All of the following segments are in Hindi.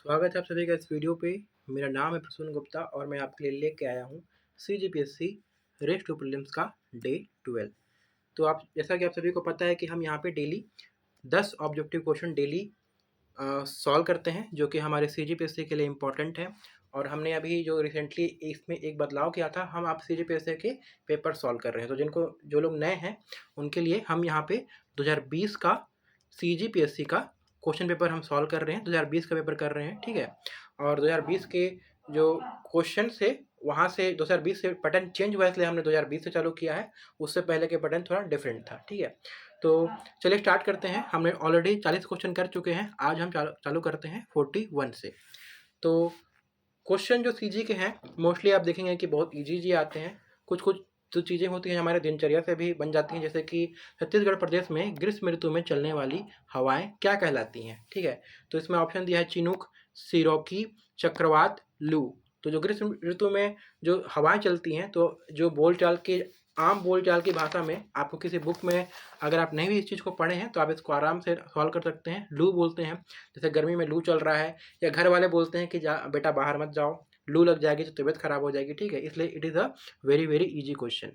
स्वागत है आप सभी का इस वीडियो पे। मेरा नाम है प्रसून गुप्ता और मैं आपके लिए लेके आया हूँ CGPSC रेस टू प्रीलिम्स का डे 12। तो आप जैसा कि आप सभी को पता है कि हम यहाँ पे daily 10 objective question daily solve करते हैं, जो कि हमारे CGPSC के लिए इम्पॉर्टेंट है। और हमने अभी जो रिसेंटली इसमें एक बदलाव किया था, हम आप CGPSC के पेपर सॉल्व कर रहे हैं। तो जो लोग नए हैं उनके लिए हम यहाँ पे 2020 का CGPSC का क्वेश्चन पेपर हम सॉल्व कर रहे हैं, 2020 का पेपर कर रहे हैं, ठीक है। और 2020 के जो क्वेश्चन से वहाँ से 2020 से पैटर्न चेंज हुआ, इसलिए हमने 2020 से चालू किया है। उससे पहले के पैटर्न थोड़ा डिफरेंट था, ठीक है। तो चलिए स्टार्ट करते हैं। हमने ऑलरेडी 40 क्वेश्चन कर चुके हैं, आज हम चालू करते हैं 41 से। तो क्वेश्चन जो सीजी के हैं मोस्टली आप देखेंगे कि बहुत इजी आते हैं। कुछ कुछ जो चीज़ें होती हैं हमारे दिनचर्या से भी बन जाती हैं, जैसे कि छत्तीसगढ़ प्रदेश में ग्रीष्म ऋतु में चलने वाली हवाएं क्या कहलाती हैं, ठीक है। तो इसमें ऑप्शन दिया है चिनूक, सिरोकी, चक्रवात, लू। तो जो ग्रीष्म ऋतु में जो हवाएं चलती हैं, तो जो आम बोलचाल की भाषा में आपको किसी बुक में अगर आप नहीं भी इस चीज़ को पढ़े हैं तो आप इसको आराम से सॉल्व कर सकते हैं। लू बोलते हैं, जैसे गर्मी में लू चल रहा है, या घर वाले बोलते हैं कि जा बेटा बाहर मत जाओ, लू लग जाएगी तो तबीयत खराब हो जाएगी, ठीक है। इसलिए it is a very very easy question.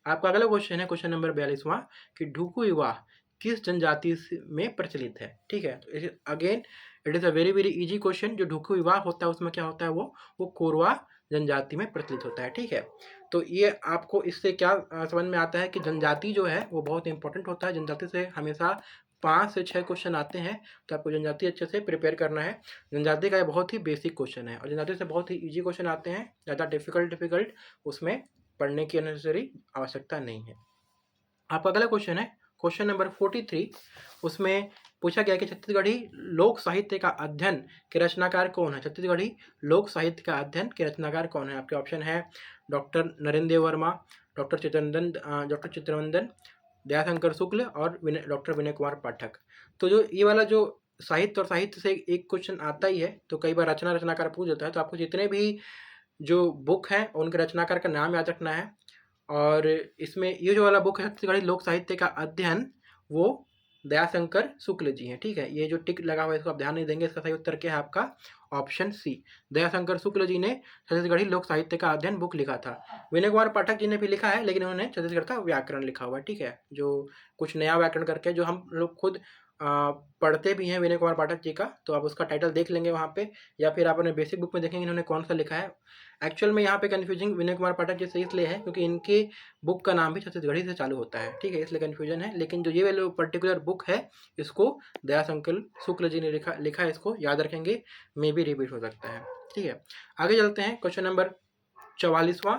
आपका अगला क्वेश्चन है क्वेश्चन नंबर 42वां कि ढुकू विवाह किस जनजाति में प्रचलित है, ठीक है। तो again it is a very very easy question. जो ढुकू विवाह होता है उसमें क्या होता है, वो कोरवा जनजाति में प्रचलित होता है, ठीक है। तो ये आपको इससे क्या समझ में आता है कि जनजाति जो है वो बहुत इंपॉर्टेंट होता है। जनजाति से हमेशा 5 से 6 क्वेश्चन आते हैं, तो आपको जनजाति अच्छे से प्रिपेयर करना है। जनजाति का ये बहुत ही बेसिक क्वेश्चन है और जनजाति से बहुत ही इजी क्वेश्चन आते हैं। ज़्यादा डिफिकल्ट उसमें पढ़ने की अननेसेसरी आवश्यकता नहीं है। आपका अगला क्वेश्चन है क्वेश्चन नंबर 43। उसमें पूछा गया कि छत्तीसगढ़ी लोक साहित्य का अध्ययन के रचनाकार कौन है। छत्तीसगढ़ी लोक साहित्य का अध्ययन के रचनाकार कौन है। आपके ऑप्शन है डॉक्टर नरेंद्र देव वर्मा, डॉक्टर चित्रनंदन, दयाशंकर शुक्ल और डॉक्टर विनय कुमार पाठक। तो जो ये वाला जो साहित्य और साहित्य से एक क्वेश्चन आता ही है, तो कई बार रचनाकार पूछ देता है। तो आपको जितने भी जो बुक हैं उनके रचनाकार का नाम याद रखना है। और इसमें ये जो वाला बुक है छत्तीसगढ़ी लोक साहित्य का अध्ययन, वो दयाशंकर शुक्ल जी हैं, ठीक है। ये जो टिक लगा हुआ है इसको आप ध्यान नहीं देंगे, इसका सही उत्तर क्या है आपका ऑप्शन सी। दयाशंकर शुक्ल जी ने छत्तीसगढ़ी लोक साहित्य का अध्ययन बुक लिखा था। विनय कुमार पाठक जी ने भी लिखा है, लेकिन उन्होंने छत्तीसगढ़ का व्याकरण लिखा हुआ है, ठीक है। जो कुछ नया व्याकरण करके जो हम लोग खुद पढ़ते भी हैं विनय कुमार पाठक जी का, तो आप उसका टाइटल देख लेंगे वहाँ पे, या फिर आप अपने बेसिक बुक में देखेंगे इन्होंने कौन सा लिखा है। एक्चुअल में यहाँ पे कन्फ्यूजिंग विनय कुमार पाठक जी से इसलिए है क्योंकि इनके बुक का नाम भी छत्तीसगढ़ी से चालू होता है, ठीक है, इसलिए कन्फ्यूजन है। लेकिन जो ये वाला पर्टिकुलर बुक है इसको दयाशंकर शुक्ल जी ने लिखा है, इसको याद रखेंगे, मे भी रिपीट हो सकता है, ठीक है। आगे चलते हैं क्वेश्चन नंबर 44वां।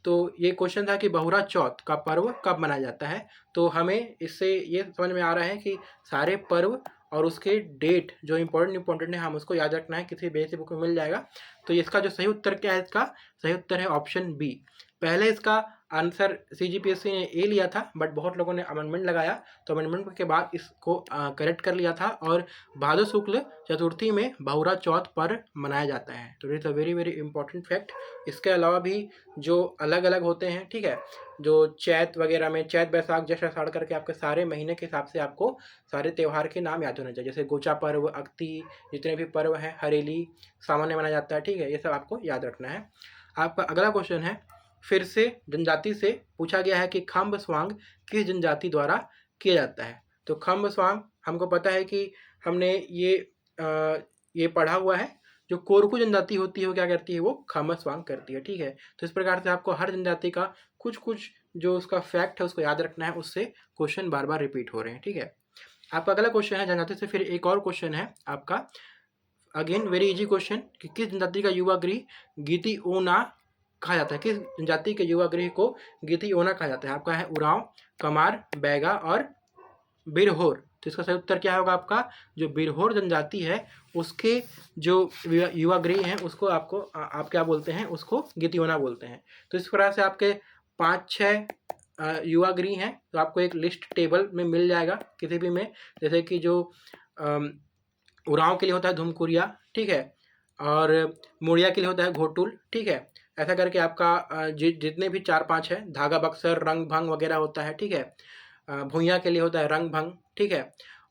तो ये क्वेश्चन था कि बहुरा चौथ का पर्व कब मनाया जाता है। तो हमें इससे ये समझ में आ रहा है कि सारे पर्व और उसके डेट जो इम्पोर्टेंट है हम उसको याद रखना है, किसी बेसिक बुक में मिल जाएगा। तो इसका जो सही उत्तर क्या है, इसका सही उत्तर है ऑप्शन बी। पहले इसका आंसर CGPSC ने ए लिया था, बट बहुत लोगों ने अमेंडमेंट लगाया, तो अमेंडमेंट के बाद इसको करेक्ट कर लिया था। और भादो शुक्ल चतुर्थी में बहुरा चौथ पर्व मनाया जाता है। तो it's a very very important fact. इसके अलावा भी जो अलग अलग होते हैं, ठीक है, जो चैत वगैरह में चैत बैसाख ज्येष्ठ आषाढ़ करके आपके सारे महीने के हिसाब से आपको सारे त्यौहार के नाम याद होने चाहिए। जैसे गोचा पर्व, अक्ति, जितने भी पर्व हैं, हरेली, सामान्य मनाया जाता है, ठीक है, ये सब आपको याद रखना है। आपका अगला क्वेश्चन है फिर से जनजाति से पूछा गया है कि खम्ब स्वांग किस जनजाति द्वारा किया जाता है। तो खम्ब स्वांग हमको पता है कि हमने ये पढ़ा हुआ है। जो कोरकू जनजाति होती है वो क्या करती है, वो खम्ब स्वांग करती है, ठीक है। तो इस प्रकार से आपको हर जनजाति का कुछ कुछ जो उसका फैक्ट है उसको याद रखना है, उससे क्वेश्चन बार बार रिपीट हो रहे हैं, ठीक है। आपका अगला क्वेश्चन है जनजाति से फिर एक और क्वेश्चन है आपका, अगेन वेरी इजी क्वेश्चन, कि किस जनजाति का युवा गृह गीति ओना कहा जाता है। किस जनजाति के युवा गृह को गीति ओना कहा जाता है। आपका है उरांव, कमार, बैगा और बिरहोर। तो इसका सही उत्तर क्या होगा आपका, जो बिरहोर जनजाति है उसके जो युवा गृह हैं उसको आप क्या बोलते हैं, उसको गीतियोना बोलते हैं। तो इस प्रकार से आपके 5-6 युवा गृह हैं, तो आपको एक लिस्ट टेबल में मिल जाएगा किसी भी में। जैसे कि जो उरांव के लिए होता है धुमकुरिया, ठीक है, और मुड़िया के लिए होता है घोटुल, ठीक है। ऐसा करके आपका जितने भी 4-5 है, धागा बक्सर, रंग भंग वगैरह होता है, ठीक है। भुइयाँ के लिए होता है रंग भंग, ठीक है।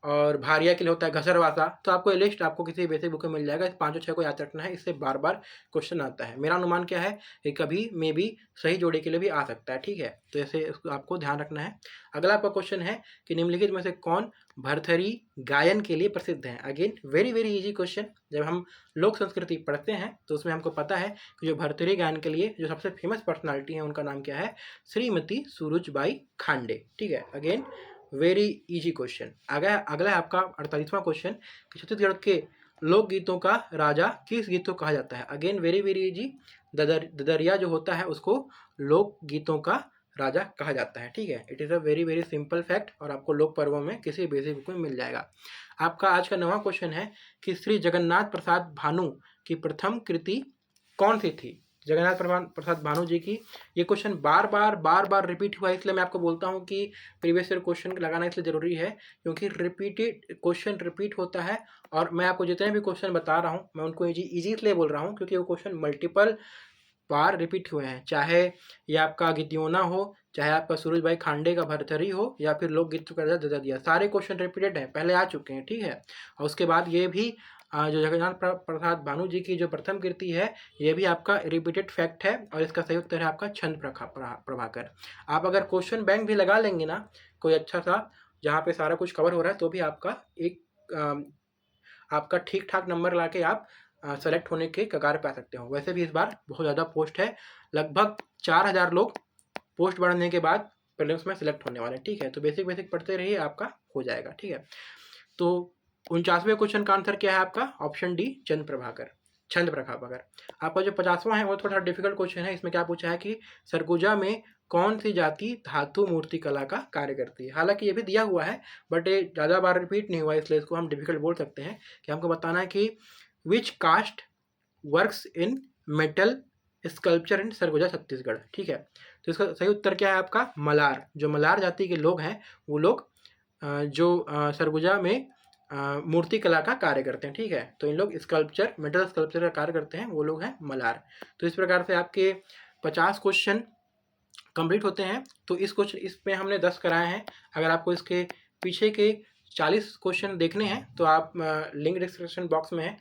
और भारिया के लिए होता है घसरवासा। तो आपको ये लिस्ट आपको किसी बेसिक बुक में मिल जाएगा, इस 5 और 6 को याद रखना है, इससे बार बार क्वेश्चन आता है। मेरा अनुमान क्या है कि कभी मे भी सही जोड़ी के लिए भी आ सकता है, ठीक है, तो ऐसे आपको ध्यान रखना है। अगला आपका क्वेश्चन है कि निम्नलिखित में से कौन भरथरी गायन के लिए प्रसिद्ध है। Again very very easy question. जब हम लोक संस्कृति पढ़ते हैं तो उसमें हमको पता है कि जो भरथरी गायन के लिए जो सबसे फेमस पर्सनालिटी है उनका नाम क्या है, श्रीमती सूरजबाई खांडे, ठीक है। Again very easy question. अगला है आपका 48वां क्वेश्चन कि छत्तीसगढ़ के लोकगीतों का राजा किस गीत को कहा जाता है। Again very very easy. ददरिया जो होता है उसको लोकगीतों का राजा कहा जाता है, ठीक है। It is a very very simple fact और आपको लोक पर्वों में किसी बेसिक बुक में मिल जाएगा। आपका आज का 9वां क्वेश्चन है कि श्री जगन्नाथ प्रसाद भानु की प्रथम कृति कौन सी थी। जगन्नाथ प्रसाद भानु जी की, ये क्वेश्चन बार बार रिपीट हुआ है, इसलिए मैं आपको बोलता हूँ कि प्रीवियस ईयर क्वेश्चन लगाना इसलिए ज़रूरी है क्योंकि रिपीटेड क्वेश्चन रिपीट होता है। और मैं आपको जितने भी क्वेश्चन बता रहा हूँ मैं उनको इजी इसलिए बोल रहा हूँ क्योंकि वो क्वेश्चन मल्टीपल बार रिपीट हुए हैं, चाहे ये आपका गिद्योना हो, चाहे आपका सूरजबाई खांडे का भरथरी हो, या फिर लोकगीत का राजा ददरिया, सारे क्वेश्चन रिपीटेड हैं, पहले आ चुके हैं, ठीक है। और उसके बाद ये भी जो जगन्नाथ प्रसाद भानु जी की जो प्रथम कृति है ये भी आपका रिपीटेड फैक्ट है और इसका सही उत्तर है आपका छंद प्रभाकर। आप अगर क्वेश्चन बैंक भी लगा लेंगे ना कोई अच्छा सा जहाँ पे सारा कुछ कवर हो रहा है तो भी आपका एक आपका ठीक ठाक नंबर ला के आप सेलेक्ट होने के कगार पे आ सकते हो। वैसे भी इस बार बहुत ज़्यादा पोस्ट है, लगभग 4000 लोग पोस्ट बढ़ने के बाद प्रीलिम्स में सिलेक्ट होने वाले हैं, ठीक है। तो बेसिक पढ़ते रहिए, आपका हो जाएगा, ठीक है। तो 49वें क्वेश्चन का आंसर क्या है आपका, ऑप्शन डी छंद प्रभाकर। आपका जो 50वां है वो थोड़ा डिफिकल्ट क्वेश्चन है। इसमें क्या पूछा है कि सरगुजा में कौन सी जाति धातु मूर्ति कला का कार्य करती है। हालांकि ये भी दिया हुआ है बट ये ज़्यादा बार रिपीट नहीं हुआ है, इसलिए इसको हम डिफिकल्ट बोल सकते हैं कि हमको बताना है कि which cast works in metal sculpture in Surguja Chhattisgarh, ठीक है। तो इसका सही उत्तर क्या है आपका, मलार। जो मलार जाति के लोग हैं वो लोग जो सरगुजा में मूर्ति कला का कार्य करते हैं, ठीक है। तो इन लोग स्कल्पचर मेटल स्कल्पचर का कार्य करते हैं, वो लोग हैं मलार। तो इस प्रकार से आपके 50 क्वेश्चन कंप्लीट होते हैं। तो इसमें हमने 10 कराए हैं। अगर आपको इसके पीछे के 40 क्वेश्चन देखने हैं तो आप लिंक डिस्क्रिप्शन बॉक्स में है,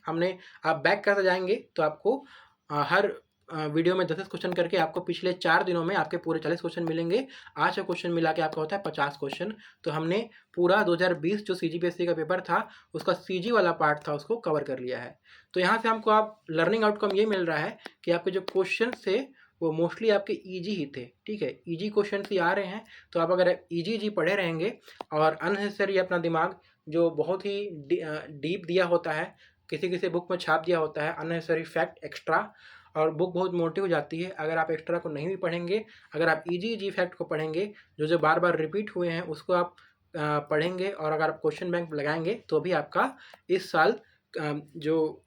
आप बैक करते जाएंगे तो आपको हर वीडियो में 10 क्वेश्चन करके आपको पिछले 4 दिनों में आपके पूरे 40 क्वेश्चन मिलेंगे। आज का क्वेश्चन मिला के आपका होता है 50 क्वेश्चन। तो हमने पूरा 2020 जो CGPSC का पेपर था उसका CG वाला पार्ट था उसको कवर कर लिया है। तो यहाँ से हमको आप लर्निंग आउटकम ये मिल रहा है कि आपके जो क्वेश्चन थे वो मोस्टली आपके ईजी ही थे, ठीक है। ईजी क्वेश्चन ही आ रहे हैं, तो आप अगर ईजी पढ़े रहेंगे और अननेसेसरी अपना दिमाग जो बहुत ही डीप दिया होता है, किसी बुक में छाप दिया होता है अननेसेसरी फैक्ट एक्स्ट्रा, और बुक बहुत मोटी हो जाती है। अगर आप एक्स्ट्रा को नहीं भी पढ़ेंगे, अगर आप ईजी फैक्ट को पढ़ेंगे जो बार बार रिपीट हुए हैं उसको आप पढ़ेंगे और अगर आप क्वेश्चन बैंक लगाएंगे तो भी आपका इस साल जो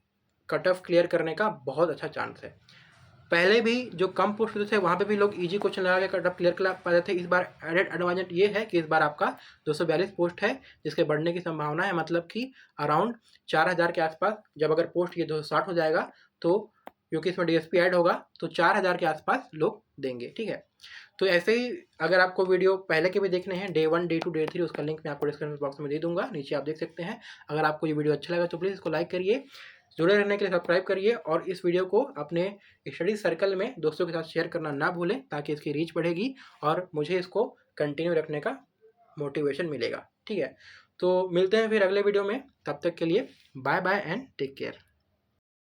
कट ऑफ क्लियर करने का बहुत अच्छा चांस है। पहले भी जो कम पोस्ट होते थे वहाँ पे भी लोग इजी क्वेश्चन लगा के कट ऑफ क्लियर कर पाते थे। इस बार एडेड एडवांटेज ये है कि इस बार आपका 242 पोस्ट है जिसके बढ़ने की संभावना है, मतलब कि अराउंड 4000 के आसपास। जब अगर पोस्ट ये 260 हो जाएगा तो क्योंकि इसमें DSP ऐड होगा तो 4000 के आसपास लोग देंगे, ठीक है। तो ऐसे ही अगर आपको वीडियो पहले के भी देखने हैं Day 1, Day 2, Day 3, उसका लिंक मैं आपको डिस्क्रिप्शन बॉक्स में दे दूंगा, नीचे आप देख सकते हैं। अगर आपको ये वीडियो अच्छा लगा तो प्लीज़ इसको लाइक करिए, जुड़े रहने के लिए सब्सक्राइब करिए और इस वीडियो को अपने स्टडी सर्कल में दोस्तों के साथ शेयर करना ना भूलें ताकि इसकी रीच बढ़ेगी और मुझे इसको कंटिन्यू रखने का मोटिवेशन मिलेगा, ठीक है। तो मिलते हैं फिर अगले वीडियो में, तब तक के लिए bye bye and take care.